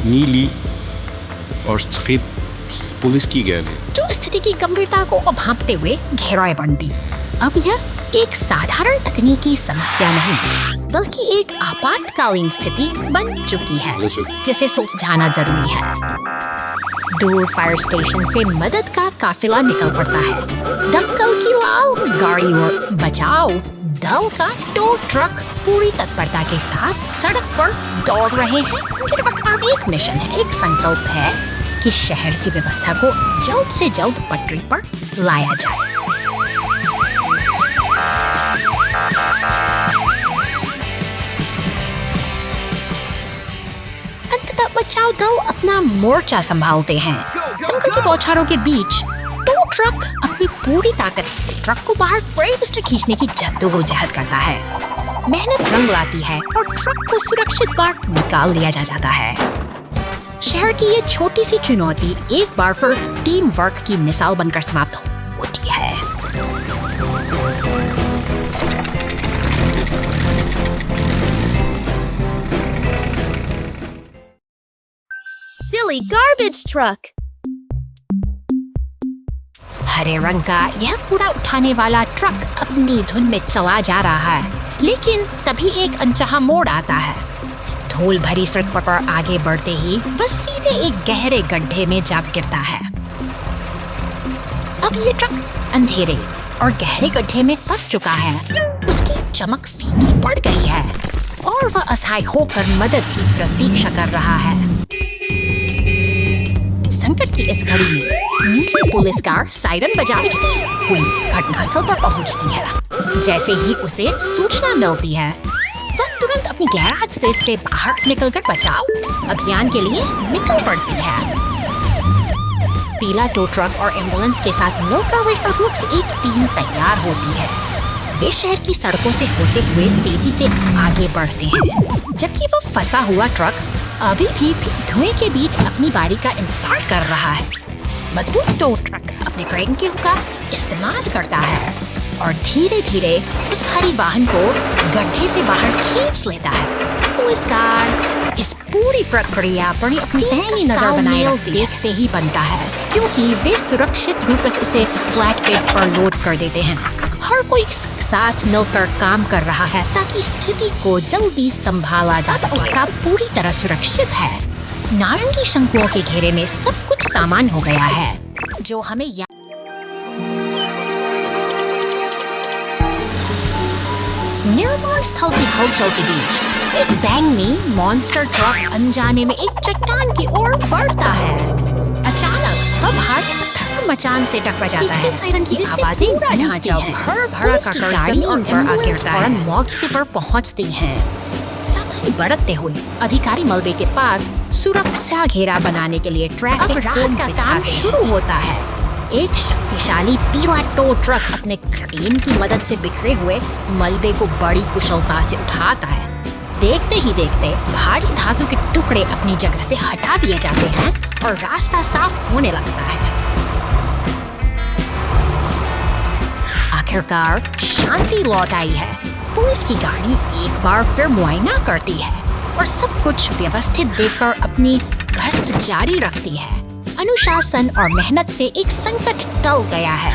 नीली और सफेद पुलिस की गैंग है, जो स्थिति की गंभीरता को भांपते हुए गहराई बन दी। अब यह एक साधारण तकनीकी समस्या नहीं, बल्कि एक आपातकालीन स्थिति बन चुकी है, जिसे सुलझाना जरूरी है। दूर फायर स्टेशन से मदद का काफिला निकल पड़ता है। दमकल की लाल गाड़ी और बचाव दल का टो ट्रक पूरी तत्परता के साथ सड़क पर दौड़ रहे हैं। उनके पास अब एक मिशन है, एक संकल्प है कि शहर की व्यवस्था को जल्द से जल्द पटरी पर लाया जाए। अंततः बचाव दल अपना मोर्चा संभालते हैं। दमकल की बौछारों के बीच टो ट्रक अपनी पूरी ताकत से ट्रक को बाहर ब्रेक से खींचने की जद्दोजहद करता है। मेहनत रंग लाती है और ट्रक को सुरक्षित बाहर निकाल दिया जाता है। शहर की ये छोटी सी चुनौती एक बार फिर टीम वर्क की मिसाल बनकर समाप्त होती है। Silly garbage truck! हरे रंग का यह कूड़ा उठाने वाला ट्रक अपनी धुन में चला जा रहा है, लेकिन तभी एक अनचाहा मोड़ आता है। धूल भरी सड़क पर आगे बढ़ते ही वह सीधे एक गहरे गड्ढे में जा गिरता है। अब ये ट्रक अंधेरे और गहरे गड्ढे में फंस चुका है। उसकी चमक फीकी पड़ गई है और वह असहाय होकर मदद की प्रतीक्षा कर रहा है। संकट की इस घड़ी में नीली पुलिस कार सायरन बजाती हुई घटनास्थल पर पहुंचती है। जैसे ही उसे सूचना मिलती है, वह तुरंत अपनी गैराज से बाहर निकलकर बचाव अभियान के लिए निकल पड़ती है। पीला टो ट्रक और एम्बुलेंस के साथ मिलकर वे सब लोग एक टीम तैयार होती है। वे शहर की सड़कों से होते हुए तेजी से आगे बढ़ते हैं, जबकि वह फंसा हुआ ट्रक अभी भी धुएं के बीच अपनी बारी का इंतजार कर रहा है। मजबूत टो ट्रक अपने क्रेन के हुक का इस्तेमाल करता है और धीरे धीरे उस भारी वाहन को गड्ढे से बाहर खींच लेता है। पुलिस कार इस पूरी प्रक्रिया पर अपनी पहली नजर बनाए देखते ही बनता है, क्योंकि वे सुरक्षित रूप से उसे फ्लैट पेट पर लोड कर देते हैं। हर कोई साथ मिलकर काम कर रहा है ताकि स्थिति को जल्दी संभाला जा सके। पूरी तरह सुरक्षित है। नारंगी शंकुओं के घेरे में सब कुछ सामान हो गया है, जो हमें निर्माण स्थल की हलचल के बीच एक बैंगनी मॉन्स्टर ट्रक अनजाने में एक चट्टान की ओर बढ़ता है। अचानक वह भारी पत्थर मचान से टकरा जाता है, जिससे पूरा ढांचा भर भरा कर जमीन पर आ गिरता है। मौके पर पहुंचती हैं। सावधानी बरतते हुए अधिकारी मलबे के पास सुरक्षा घेरा बनाने के लिए ट्रैफिक कोन का काम शुरू होता है। एक शक्तिशाली पीला टो ट्रक अपने क्रेन की मदद से बिखरे हुए मलबे को बड़ी कुशलता से उठाता है। देखते ही देखते भारी धातु के टुकड़े अपनी जगह से हटा दिए जाते हैं और रास्ता साफ होने लगता है। आखिरकार शांति लौट आई है। पुलिस की गाड़ी एक बार फिर मुआयना करती है और सब कुछ व्यवस्थित देखकर अपनी गश्त जारी रखती है। अनुशासन और मेहनत से एक संकट टल गया है।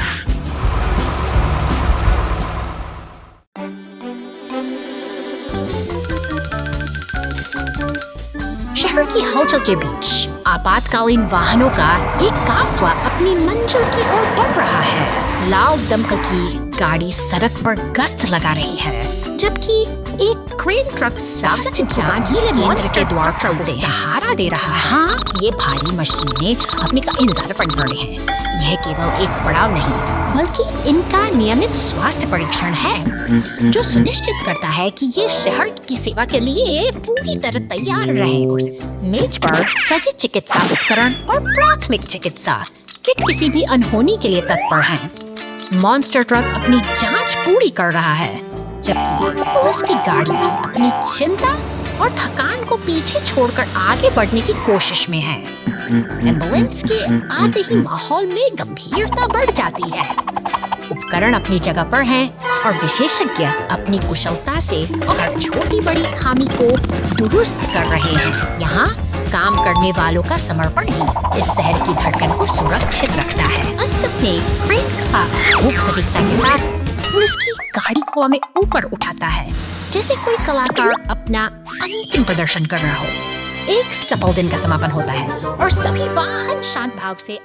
शहर की हलचल के बीच आपातकालीन वाहनों का एक काफिला अपनी मंजिल की ओर बढ़ रहा है। लाल दमकल की गाड़ी सड़क पर गश्त लगा रही है, जबकि एक क्रेन ट्रक स्वास्थ्य जांच केंद्र के द्वार पर सहारा दे रहा है। हाँ, ये भारी मशीनें अपने का इंतजार कर रही हैं। यह केवल एक पड़ाव नहीं, बल्कि इनका नियमित स्वास्थ्य परीक्षण है, जो सुनिश्चित करता है कि ये शहर की सेवा के लिए पूरी तरह तैयार रहे। मेज पर सजे चिकित्सा उपकरण और प्राथमिक चिकित्सा किट किसी भी अनहोनी के लिए तत्पर हैं। मॉन्स्टर ट्रक अपनी जांच पूरी कर रहा है, जबकि पुलिस की गाड़ी अपनी चिंता और थकान को पीछे छोड़कर आगे बढ़ने की कोशिश में है। एम्बुलेंस के आते ही माहौल में गंभीरता बढ़ जाती है। उपकरण अपनी जगह पर हैं और विशेषज्ञ अपनी कुशलता से हर छोटी बड़ी खामी को दुरुस्त कर रहे हैं। यहाँ काम करने वालों का समर्पण ही इस शहर की धड़कन को सुरक्षित रखता है। अंत में क्रेन का मुख सटीकता के साथ पुलिस की गाड़ी को हवा में ऊपर उठाता है, जैसे कोई कलाकार अपना अंतिम प्रदर्शन कर रहा हो। एक सफल दिन का समापन होता है और सभी वाहन शांत भाव से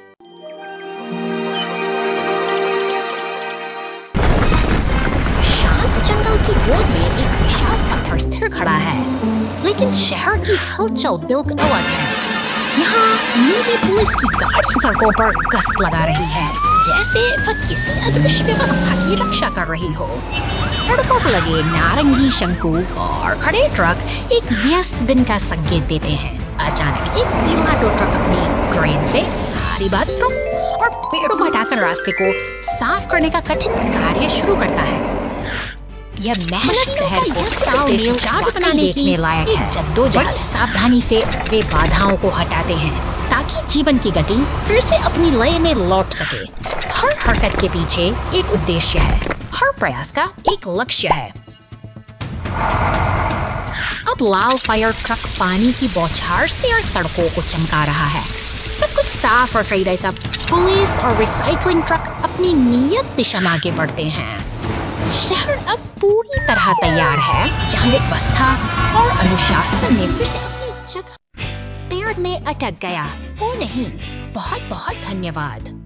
शांत जंगल की गोद में एक विशाल पत्थर स्थिर खड़ा है। लेकिन शहर की हलचल बिल्कुल अलग है। यहाँ नीली पुलिस की गाड़ी सड़कों पर गश्त लगा रही है, जैसे वह किसी अदृश्य व्यवस्था की रक्षा कर रही हो। सड़कों पर लगे नारंगी शंकु और खड़े ट्रक एक व्यस्त दिन का संकेत देते हैं। अचानक एक पीला टो ट्रक अपनी क्रेन से भारी बाथरूम और पेड़ों को हटाकर रास्ते को साफ करने का कठिन कार्य शुरू करता है। यह मेहनत शहर को देखने लायक है। जद्दोजहद सावधानी से वे बाधाओं को हटाते हैं, ताकि जीवन की गति फिर से अपनी लय में लौट सके। हर हरकत के पीछे एक उद्देश्य है, हर प्रयास का एक लक्ष्य है। अब लाल फायर ट्रक पानी की बौछार से और सड़कों को चमका रहा है। सब कुछ साफ और सही रहता। पुलिस और रिसाइकलिंग ट्रक अपनी नियत दिशा में आगे बढ़ते हैं। शहर अब पूरी तरह तैयार है, जहाँ व्यवस्था और अनुशासन ने फिर से अपनी जगह पेड़ में अटक गया। ओ नहीं, बहुत बहुत धन्यवाद।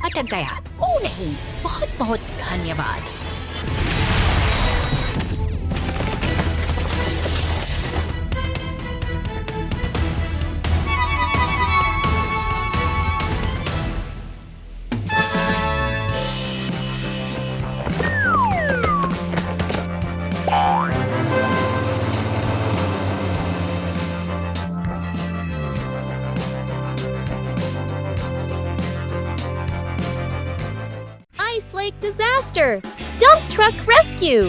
अटक गया। ओ नहीं, बहुत बहुत धन्यवाद। Ice Lake disaster! Dump truck rescue!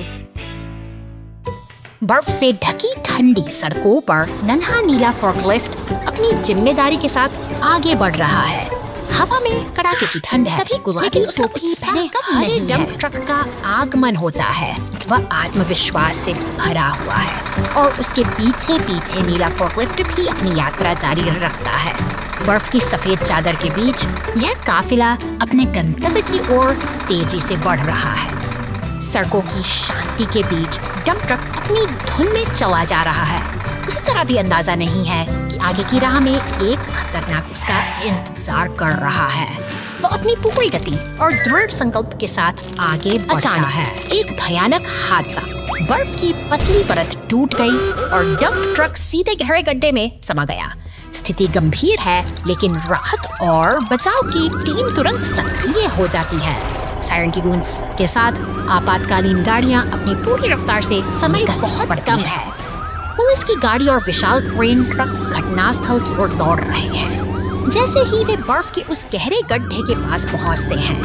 बर्फ से ढकी ठंडी सड़कों पर नन्हा नीला फोर्कलिफ्ट अपनी जिम्मेदारी के साथ आगे बढ़ रहा है। हवा में कड़ाके की ठंड है, लेकिन उसका हरे डंप ट्रक का आगमन होता है। वह आत्मविश्वास से भरा हुआ है और उसके पीछे पीछे नीला फोर्कलिफ्ट भी अपनी यात्रा जारी रखता है। बर्फ की सफेद चादर के बीच यह काफिला अपने गंतव्य की ओर तेजी से बढ़ रहा है। सड़कों की शांति के बीच डंप ट्रक अपनी धुन में चला जा रहा है। उसे जरा भी अंदाजा नहीं है कि आगे की राह में एक खतरनाक उसका इंतजार कर रहा है। वो अपनी पूरी गति और दृढ़ संकल्प के साथ आगे बढ़ता है। एक भयानक हादसा, बर्फ की पतली परत टूट गई और डंप ट्रक सीधे गहरे गड्ढे में समा गया। स्थिति गंभीर है, लेकिन राहत और बचाव की टीम तुरंत सक्रिय हो जाती है। सायरन की गूंज के साथ आपातकालीन गाड़ियां अपनी पूरी रफ्तार से समय बहुत कम है। पुलिस की गाड़ी और विशाल क्रेन ट्रक घटनास्थल की ओर दौड़ रहे हैं। जैसे ही वे बर्फ के उस गहरे गड्ढे के पास पहुंचते हैं,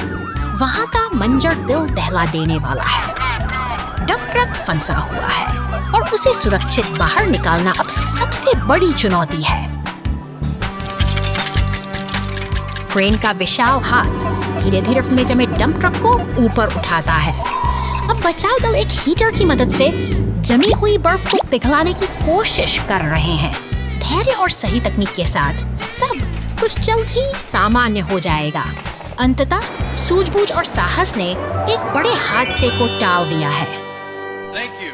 वहां का मंजर दिल दहला देने वाला है। डंप ट्रक फंसा हुआ है और उसे सुरक्षित बाहर निकालना अब सबसे बड़ी चुनौती है। क्रेन का विशाल हाथ धीरे धीरे में जमे डंप ट्रक को ऊपर उठाता है। अब बचाव दल एक हीटर की मदद से जमी हुई बर्फ को पिघलाने की कोशिश कर रहे हैं। धैर्य और सही तकनीक के साथ सब कुछ जल्द ही सामान्य हो जाएगा। अंततः सूझबूझ और साहस ने एक बड़े हादसे को टाल दिया है। Thank you.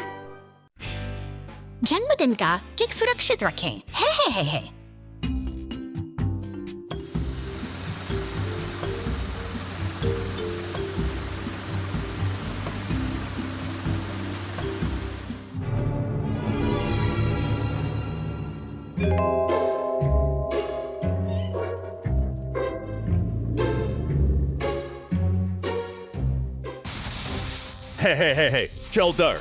जन्मदिन का केक सुरक्षित रखें। है। Hey, चल दर।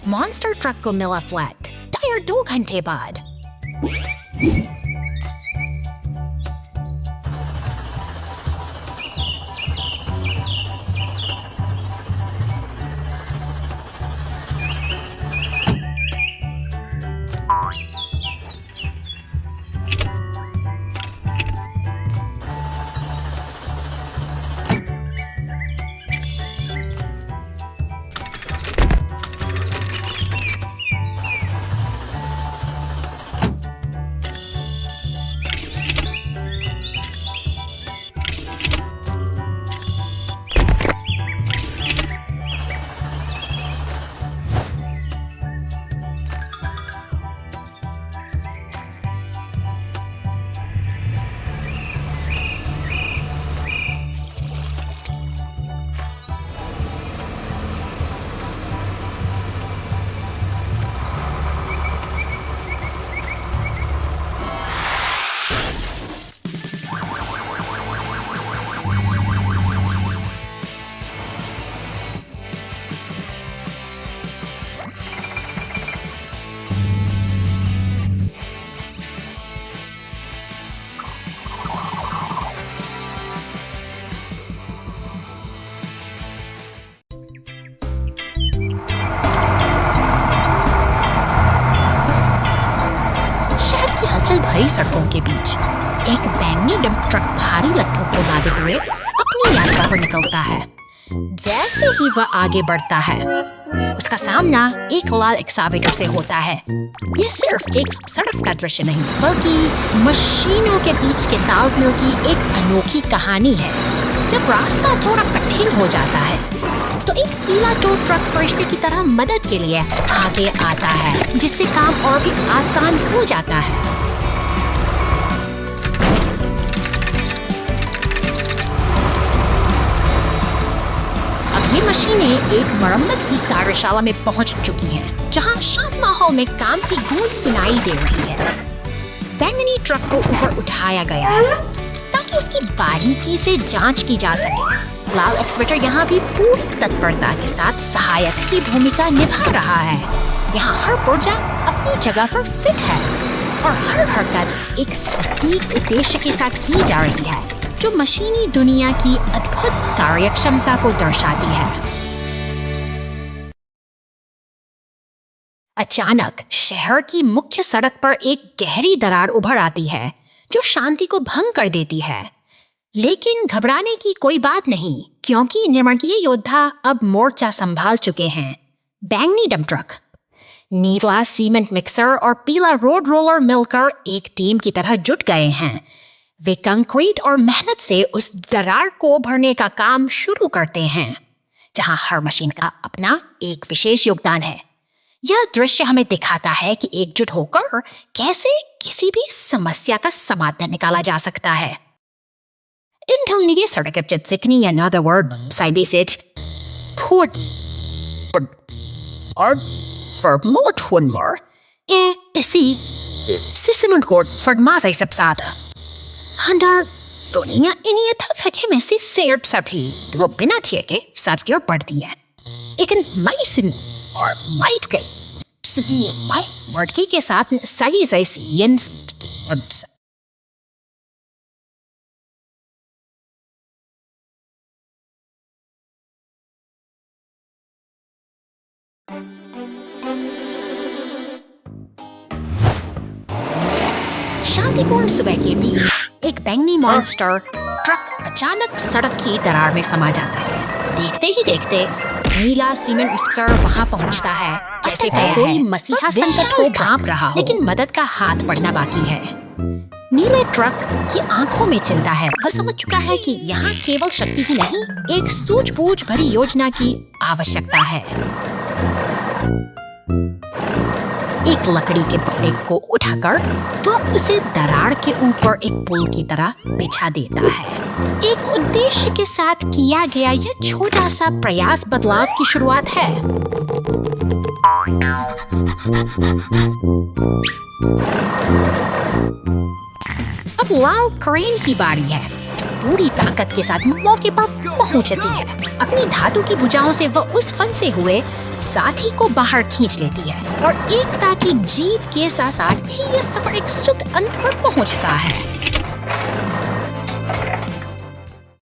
मॉन्स्टर ट्रक को मिला फ्लैट टायर 2 घंटे बाद। भरी सड़कों के बीच एक बैंगनी डंप ट्रक भारी लट्ठों को लादे हुए अपनी यात्रा पर निकलता है। जैसे ही वह आगे बढ़ता है उसका सामना एक लाल एक्सावेटर से होता है। यह सिर्फ एक सड़क का दृश्य नहीं बल्कि मशीनों के बीच के तालमेल की एक अनोखी कहानी है। जब रास्ता थोड़ा कठिन हो जाता है तो एक पीला टो ट्रक फरिश्ते की तरह मदद के लिए आगे आता है, जिससे काम और भी आसान हो जाता है। अब ये मशीनें एक मरम्मत की कार्यशाला में पहुंच चुकी हैं, जहां शांत माहौल में काम की गूंज सुनाई दे रही है। बैंगनी ट्रक को ऊपर उठाया गया है ताकि उसकी बारीकी से जांच की जा सके। लाल एक्सवेटर यहाँ भी पूरी तत्परता के साथ सहायक की भूमिका निभा रहा है। यहाँ हर पुर्जा अपनी जगह पर फिट है और हर हरकत एक सटीक उद्देश्य के साथ की जा रही है, जो मशीनी दुनिया की अद्भुत कार्यक्षमता को दर्शाती है। अचानक शहर की मुख्य सड़क पर एक गहरी दरार उभर आती है जो शांति को भंग कर देती है। लेकिन घबराने की कोई बात नहीं, क्योंकि निर्माणकीय योद्धा अब मोर्चा संभाल चुके हैं। बैंगनी डंप ट्रक, नीला सीमेंट मिक्सर और पीला रोड रोलर मिलकर एक टीम की तरह जुट गए हैं। वे कंक्रीट और मेहनत से उस दरार को भरने का काम शुरू करते हैं, जहां हर मशीन का अपना एक विशेष योगदान है। यह दृश्य हमें दिखाता है कि एकजुट होकर कैसे किसी भी समस्या का समाधान निकाला जा सकता है। Until ni saragapchat sikni another word saibisit put or for more twinmore isi sisimon court for masai sapsata handar dunia ini था फटे में से शेयर सभी वो बिना थिए के साथ की ओर बढ़ती है। लेकिन माइसिन और माइट के मर्दकी के साथ सही यंस शांतिपूर्ण सुबह के बीच एक बैंगनी मॉन्स्टर ट्रक अचानक सड़क की दरार में समा जाता है। देखते ही देखते नीला सीमेंट मिक्सर वहां पहुंचता है, जैसे कोई मसीहा संकट को भांप रहा हो, लेकिन मदद का हाथ बढ़ना बाकी है। नीले ट्रक की आंखों में चिंता है। वह समझ चुका है कि यहाँ केवल शक्ति ही नहीं, एक सूझबूझ भरी योजना की आवश्यकता है। एक लकड़ी के पट्टे को उठाकर वह उसे दरार के ऊपर एक पुल की तरह बिछा देता है। एक उद्देश्य के साथ किया गया यह छोटा सा प्रयास बदलाव की शुरुआत है। अब लाल क्रेन की बारी है, जो पूरी ताकत के साथ मौके पर पहुंचती है। अपनी धातु की भुजाओं से वह उस फंसे हुए साथी को बाहर खींच लेती है और एकता की जीत के साथ साथ ही यह सफर एक सुख अंत पर पहुंचता है।